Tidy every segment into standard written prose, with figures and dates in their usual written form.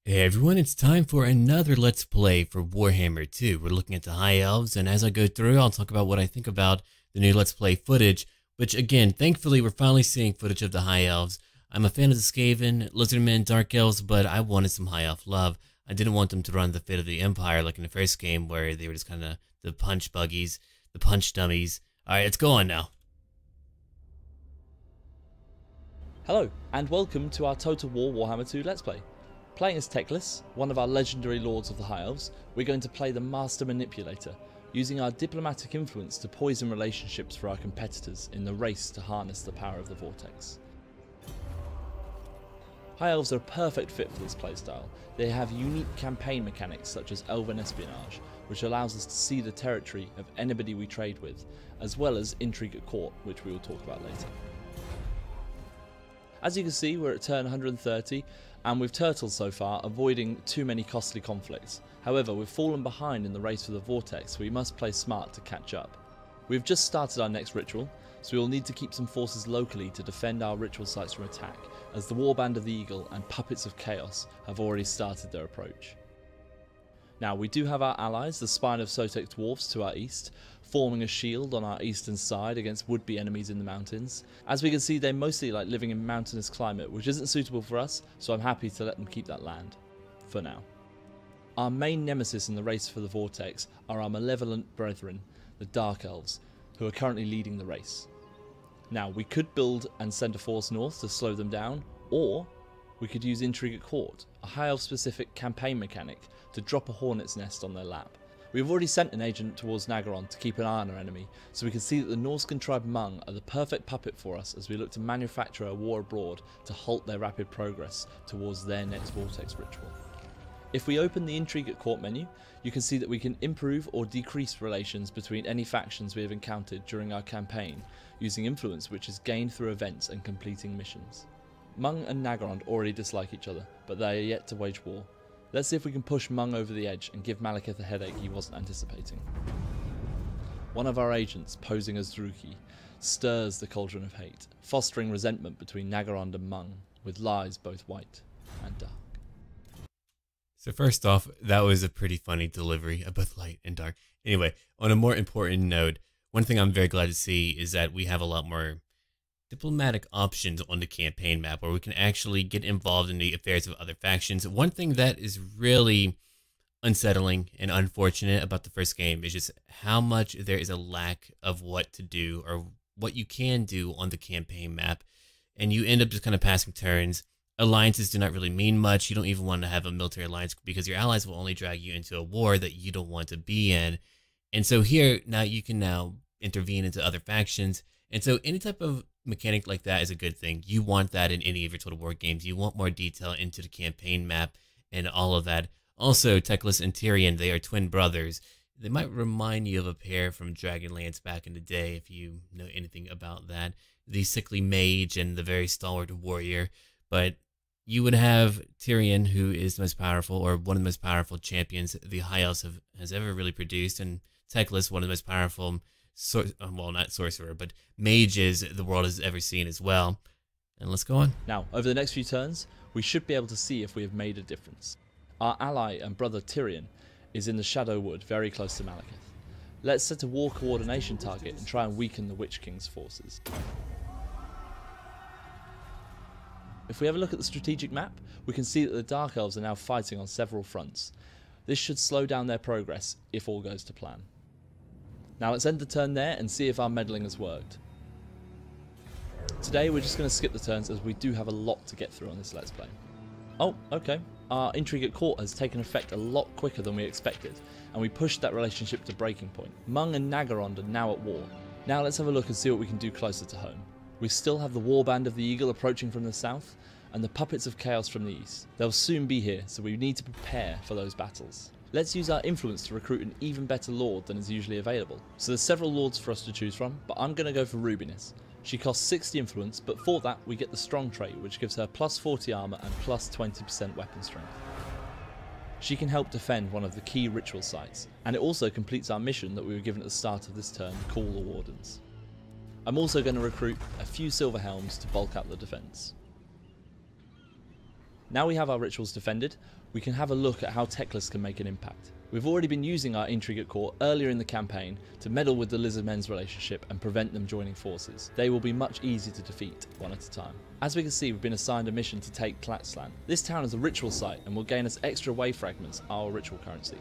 Hey everyone, it's time for another Let's Play for Warhammer 2. We're looking at the High Elves, and as I go through, I'll talk about what I think about the new Let's Play footage, which again, thankfully, we're finally seeing footage of the High Elves. I'm a fan of the Skaven, Lizardmen, Dark Elves, but I wanted some High Elf love. I didn't want them to run the fate of the Empire like in the first game, where they were just kind of the punch buggies, the punch dummies. Alright, let's go on now. Hello, and welcome to our Total War Warhammer 2 Let's Play. Playing as Teclis, one of our legendary lords of the High Elves, we're going to play the Master Manipulator, using our diplomatic influence to poison relationships for our competitors in the race to harness the power of the Vortex. High Elves are a perfect fit for this playstyle. They have unique campaign mechanics such as Elven espionage, which allows us to see the territory of anybody we trade with, as well as Intrigue at court, which we will talk about later. As you can see, we're at turn 130, and we've turtled so far, avoiding too many costly conflicts. However, we've fallen behind in the race for the Vortex, so we must play smart to catch up. We've just started our next ritual, so we will need to keep some forces locally to defend our ritual sites from attack, as the Warband of the Eagle and Puppets of Chaos have already started their approach. Now, we do have our allies, the Spine of Sotek Dwarfs, to our east, forming a shield on our eastern side against would-be enemies in the mountains. As we can see, they mostly like living in mountainous climate, which isn't suitable for us, so I'm happy to let them keep that land, for now. Our main nemesis in the race for the Vortex are our malevolent brethren, the Dark Elves, who are currently leading the race. Now, we could build and send a force north to slow them down, or we could use Intrigue at court, a High Elf-specific campaign mechanic, to drop a hornet's nest on their lap. We've already sent an agent towards Nagaron to keep an eye on our enemy, so we can see that the Norscan tribe Hmong are the perfect puppet for us as we look to manufacture a war abroad to halt their rapid progress towards their next Vortex ritual. If we open the Intrigue at court menu, you can see that we can improve or decrease relations between any factions we have encountered during our campaign, using influence which is gained through events and completing missions. Hmong and Nagaron already dislike each other, but they are yet to wage war. Let's see if we can push Hmong over the edge and give Malekith a headache he wasn't anticipating. One of our agents, posing as Druki, stirs the cauldron of hate, fostering resentment between Nagaron and Hmong, with lies both white and dark. So first off, that was a pretty funny delivery of both light and dark. Anyway, on a more important note, one thing I'm very glad to see is that we have a lot more diplomatic options on the campaign map where we can actually get involved in the affairs of other factions. One thing that is really unsettling and unfortunate about the first game is just how much there is a lack of what to do or what you can do on the campaign map, and you end up just kind of passing turns. Alliances do not really mean much. You don't even want to have a military alliance because your allies will only drag you into a war that you don't want to be in. And so here, now you can now intervene into other factions. And so any type of mechanic like that is a good thing. You want that in any of your Total War games. You want more detail into the campaign map and all of that. Also, Teclis and Tyrion, they are twin brothers. They might remind you of a pair from Dragonlance back in the day, if you know anything about that. The sickly mage and the very stalwart warrior. But you would have Tyrion, who is the most powerful, or one of the most powerful champions the High Elves has ever really produced, and Teclis, one of the most powerful well, not sorcerer, but mages the world has ever seen as well. And let's go on. Now, over the next few turns, we should be able to see if we have made a difference. Our ally and brother Tyrion is in the Shadow Wood, very close to Malekith. Let's set a war coordination target and try and weaken the Witch King's forces. If we have a look at the strategic map, we can see that the Dark Elves are now fighting on several fronts. This should slow down their progress if all goes to plan. Now let's end the turn there and see if our meddling has worked. Today we're just going to skip the turns as we do have a lot to get through on this Let's Play. Oh, okay. Our Intrigue at court has taken effect a lot quicker than we expected, and we pushed that relationship to breaking point. Hmong and Nagaron are now at war. Now let's have a look and see what we can do closer to home. We still have the Warband of the Eagle approaching from the south, and the Puppets of Chaos from the east. They'll soon be here, so we need to prepare for those battles. Let's use our influence to recruit an even better lord than is usually available. So there's several lords for us to choose from, but I'm going to go for Rubinus. She costs 60 influence, but for that we get the strong trait, which gives her plus 40 armor and plus 20% weapon strength. She can help defend one of the key ritual sites, and it also completes our mission that we were given at the start of this turn, Call the Wardens. I'm also going to recruit a few silver helms to bulk up the defense. Now we have our rituals defended, we can have a look at how Techless can make an impact. We've already been using our Intrigue at court earlier in the campaign to meddle with the Lizardmen's relationship and prevent them joining forces. They will be much easier to defeat one at a time. As we can see, we've been assigned a mission to take Tlaxlan. This town is a ritual site and will gain us extra wave fragments, our ritual currency.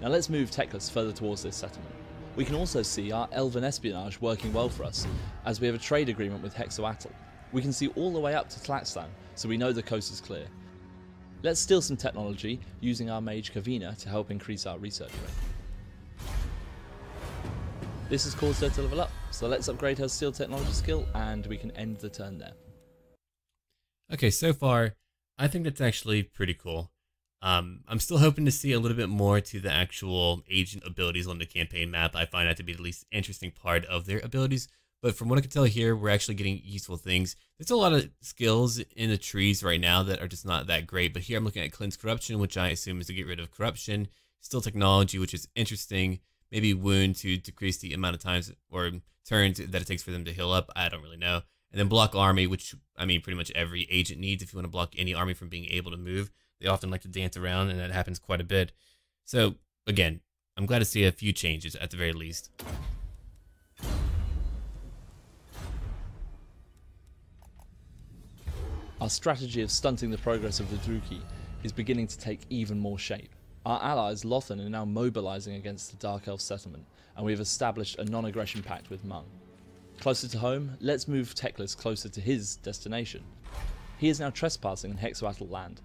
Now let's move Techless further towards this settlement. We can also see our elven espionage working well for us, as we have a trade agreement with Hexoatl. We can see all the way up to Tlaxlan, so we know the coast is clear. Let's steal some technology using our mage Kavina to help increase our research rate. This has caused her to level up, so let's upgrade her steal technology skill and we can end the turn there. Okay, so far, I think that's actually pretty cool. I'm still hoping to see a little bit more to the actual agent abilities on the campaign map. I find that to be the least interesting part of their abilities. But from what I can tell here, we're actually getting useful things. There's a lot of skills in the trees right now that are just not that great. But here I'm looking at Cleanse Corruption, which I assume is to get rid of corruption. Still Technology, which is interesting. Maybe Wound to decrease the amount of times or turns that it takes for them to heal up. I don't really know. And then Block Army, which, I mean, pretty much every agent needs if you want to block any army from being able to move. They often like to dance around, and that happens quite a bit. So, again, I'm glad to see a few changes at the very least. Our strategy of stunting the progress of the Druki is beginning to take even more shape. Our allies, Lothan, are now mobilising against the Dark Elf settlement, and we have established a non-aggression pact with Mung. Closer to home, let's move Techless closer to his destination. He is now trespassing in Hexoatl land.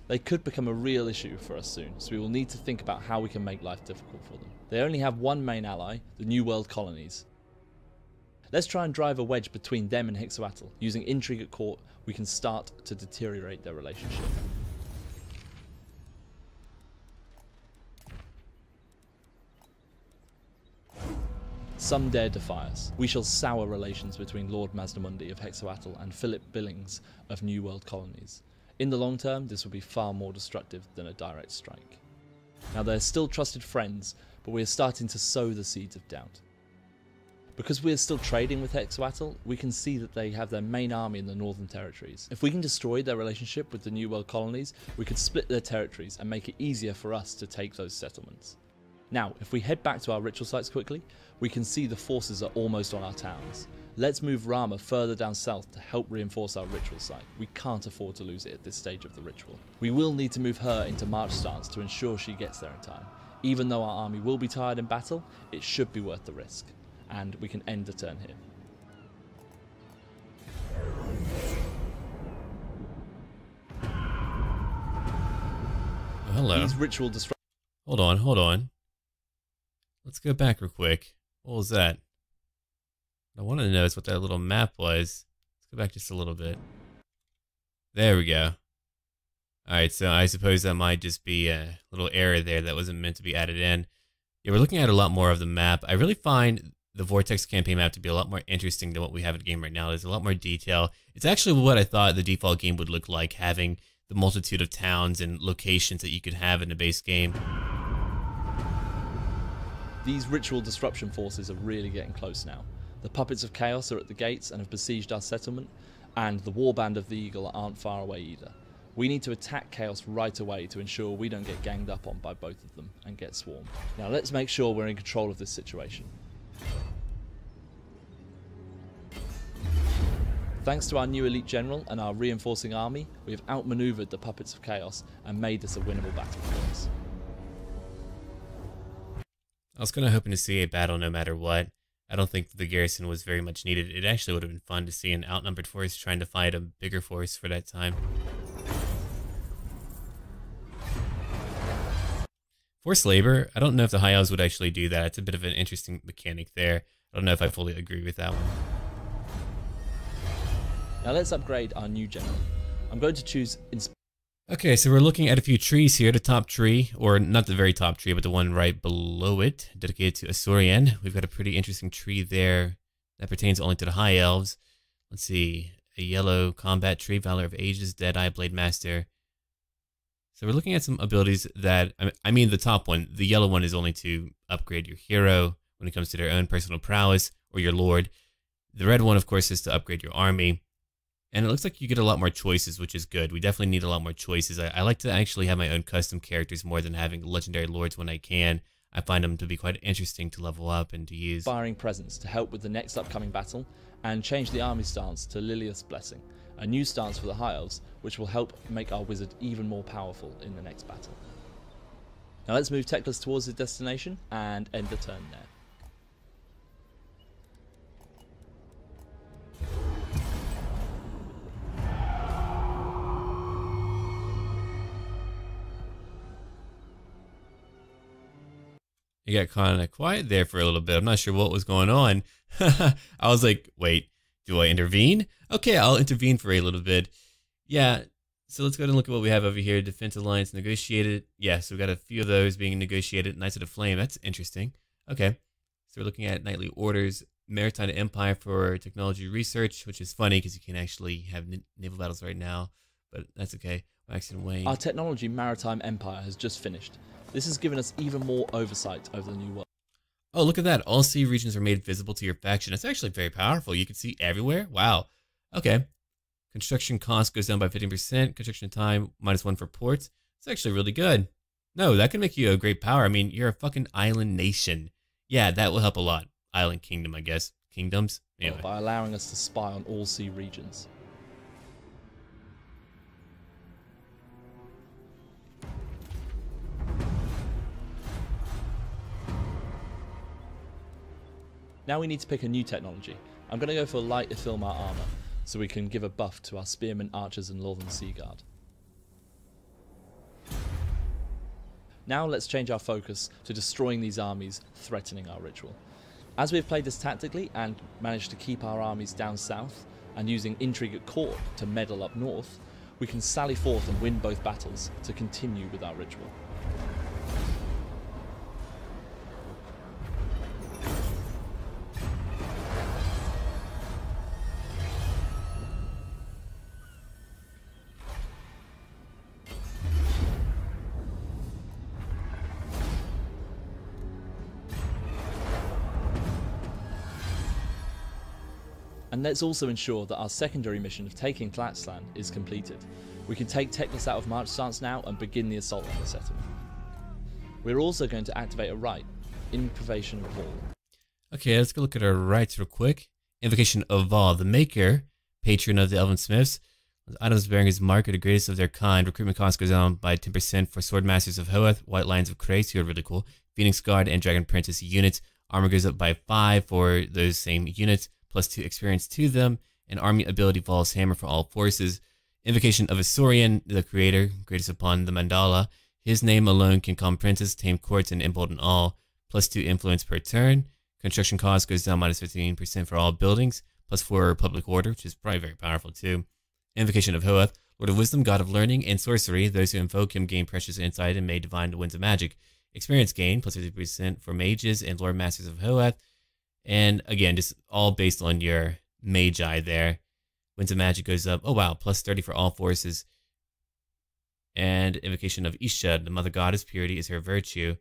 They could become a real issue for us soon, so we will need to think about how we can make life difficult for them. They only have one main ally, the New World colonies. Let's try and drive a wedge between them and Hexoatl. Using Intrigue at court, we can start to deteriorate their relationship. Some dare defy us. We shall sour relations between Lord Mazdamundi of Hexoatl and Philip Billings of New World colonies. In the long term, this will be far more destructive than a direct strike. Now, they're still trusted friends, but we are starting to sow the seeds of doubt. Because we are still trading with Hexoatl, we can see that they have their main army in the Northern Territories. If we can destroy their relationship with the New World colonies, we could split their territories and make it easier for us to take those settlements. Now, if we head back to our ritual sites quickly, we can see the forces are almost on our towns. Let's move Rama further down south to help reinforce our ritual site. We can't afford to lose it at this stage of the ritual. We will need to move her into march stance to ensure she gets there in time. Even though our army will be tired in battle, it should be worth the risk. And we can end the turn here. Oh, hello. These ritual Hold on. Let's go back real quick. What was that? I wanted to notice what that little map was. Let's go back just a little bit. There we go. Alright, so I suppose that might just be a little error there that wasn't meant to be added in. Yeah, we're looking at a lot more of the map. I really find the Vortex campaign map to be a lot more interesting than what we have in the game right now. There's a lot more detail. It's actually what I thought the default game would look like, having the multitude of towns and locations that you could have in the base game. These ritual disruption forces are really getting close now. The puppets of chaos are at the gates and have besieged our settlement, and the warband of the eagle aren't far away either. We need to attack chaos right away to ensure we don't get ganged up on by both of them and get swarmed. Now let's make sure we're in control of this situation. Thanks to our new elite general and our reinforcing army, we have outmaneuvered the puppets of chaos and made this a winnable battle for us. I was kind of hoping to see a battle no matter what. I don't think the garrison was very much needed. It actually would have been fun to see an outnumbered force trying to fight a bigger force for that time. Forced labor, I don't know if the High Elves would actually do that. It's a bit of an interesting mechanic there. I don't know if I fully agree with that one. Now let's upgrade our new general. I'm going to choose Okay, so we're looking at a few trees here. The top tree, or not the very top tree, but the one right below it, dedicated to Asaurian. We've got a pretty interesting tree there that pertains only to the High Elves. Let's see, a yellow combat tree, Valor of Ages, Deadeye, Blade Master. So we're looking at some abilities that, I mean the top one, the yellow one is only to upgrade your hero when it comes to their own personal prowess, or your lord. The red one, of course, is to upgrade your army. And it looks like you get a lot more choices, which is good. We definitely need a lot more choices. I like to actually have my own custom characters more than having legendary lords when I can. I find them to be quite interesting to level up and to use. Inspiring presence to help with the next upcoming battle, and change the army stance to Lilia's Blessing, a new stance for the High Elves, which will help make our wizard even more powerful in the next battle. Now let's move Teclis towards his destination and end the turn there. You got kind of quiet there for a little bit. I'm not sure what was going on. I was like, wait, do I intervene? Okay, I'll intervene for a little bit. Yeah, so let's go ahead and look at what we have over here. Defense Alliance negotiated. Yeah, so we've got a few of those being negotiated. Knights of the Flame, that's interesting. Okay, so we're looking at Knightly Orders. Maritime Empire for technology research, which is funny because you can't actually have naval battles right now, but that's okay. Wax and Wane. Our technology Maritime Empire has just finished. This has given us even more oversight over the new world. Oh, look at that. All sea regions are made visible to your faction. That's actually very powerful. You can see everywhere. Wow. Okay. Construction cost goes down by 15%. Construction time, -1 for ports. It's actually really good. No, that can make you a great power. I mean, you're a fucking island nation. Yeah, that will help a lot. Island kingdom, I guess. Kingdoms? Anyway. By allowing us to spy on all sea regions. Now we need to pick a new technology. I'm going to go for light Ithilmar armor, so we can give a buff to our spearmen, archers and Northern Sea Guard. Now let's change our focus to destroying these armies threatening our ritual. As we've played this tactically and managed to keep our armies down south, and using Intrigue at court to meddle up north, we can sally forth and win both battles to continue with our ritual. And let's also ensure that our secondary mission of taking Tlaxlan is completed. We can take Teclis out of march stance now and begin the assault on the settlement. We're also going to activate a rite, Invocation of All. Okay, let's go look at our rites real quick. Invocation of All, the Maker, patron of the Elven Smiths. Items bearing his mark are the greatest of their kind. Recruitment cost goes down by 10% for Sword Masters of Hoeth, White Lions of Krace, who are really cool. Phoenix Guard and Dragon Princess units. Armor goes up by 5 for those same units. +2 experience to them, and Army Ability Val's Hammer for all forces. Invocation of Isaurian, the creator, greatest upon the Mandala. His name alone can calm princes, tame courts, and embolden all. +2 influence per turn. Construction cost goes down -15% for all buildings. +4 public order, which is probably very powerful too. Invocation of Hoeth, Lord of Wisdom, God of Learning and Sorcery. Those who invoke him gain precious insight and may divine the winds of magic. Experience gain, +50% for mages and Lord Masters of Hoeth. And again, just all based on your magi there. Winds of Magic goes up. Oh wow, +30 for all forces. And Invocation of Isha, the Mother Goddess, purity is her virtue.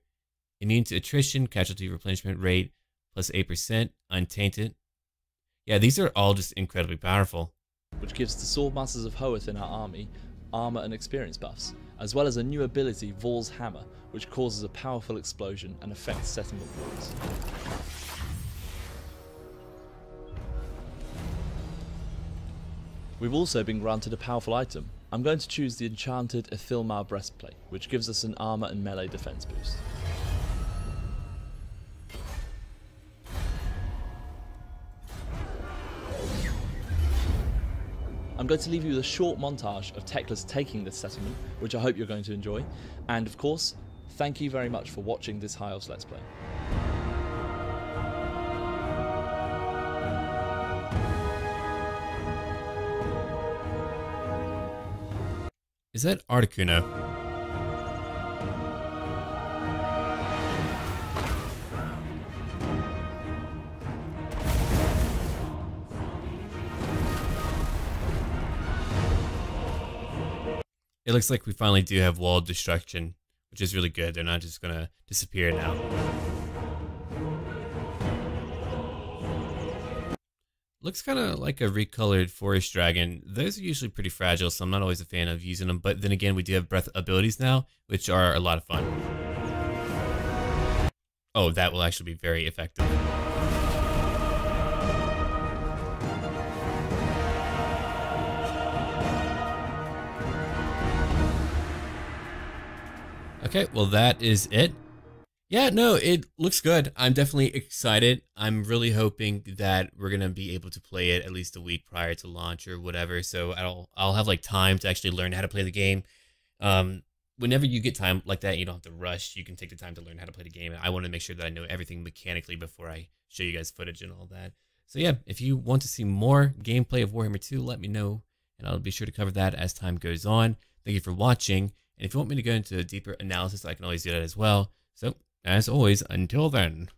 Immune to attrition, casualty replenishment rate, +8%, untainted. Yeah, these are all just incredibly powerful. Which gives the Sword Masters of Hoeth in our army armor and experience buffs, as well as a new ability, Vor's Hammer, which causes a powerful explosion and affects settlement walls. We've also been granted a powerful item. I'm going to choose the enchanted Ithilmar breastplate, which gives us an armor and melee defense boost. I'm going to leave you with a short montage of Teclis taking this settlement, which I hope you're going to enjoy. And of course, thank you very much for watching this High Elves Let's Play. Is that Articuno? It looks like we finally do have wall destruction, which is really good. They're not just gonna disappear now. Looks kind of like a recolored forest dragon. Those are usually pretty fragile, so I'm not always a fan of using them. But then again, we do have breath abilities now, which are a lot of fun. Oh, that will actually be very effective. Okay, well that is it. Yeah, no, it looks good. I'm definitely excited. I'm really hoping that we're gonna be able to play it at least a week prior to launch or whatever. So I'll have like time to actually learn how to play the game. Whenever you get time like that, you don't have to rush. You can take the time to learn how to play the game. I want to make sure that I know everything mechanically before I show you guys footage and all that. So yeah, if you want to see more gameplay of Warhammer 2, let me know, and I'll be sure to cover that as time goes on. Thank you for watching, and if you want me to go into a deeper analysis, I can always do that as well. So, as always, until then.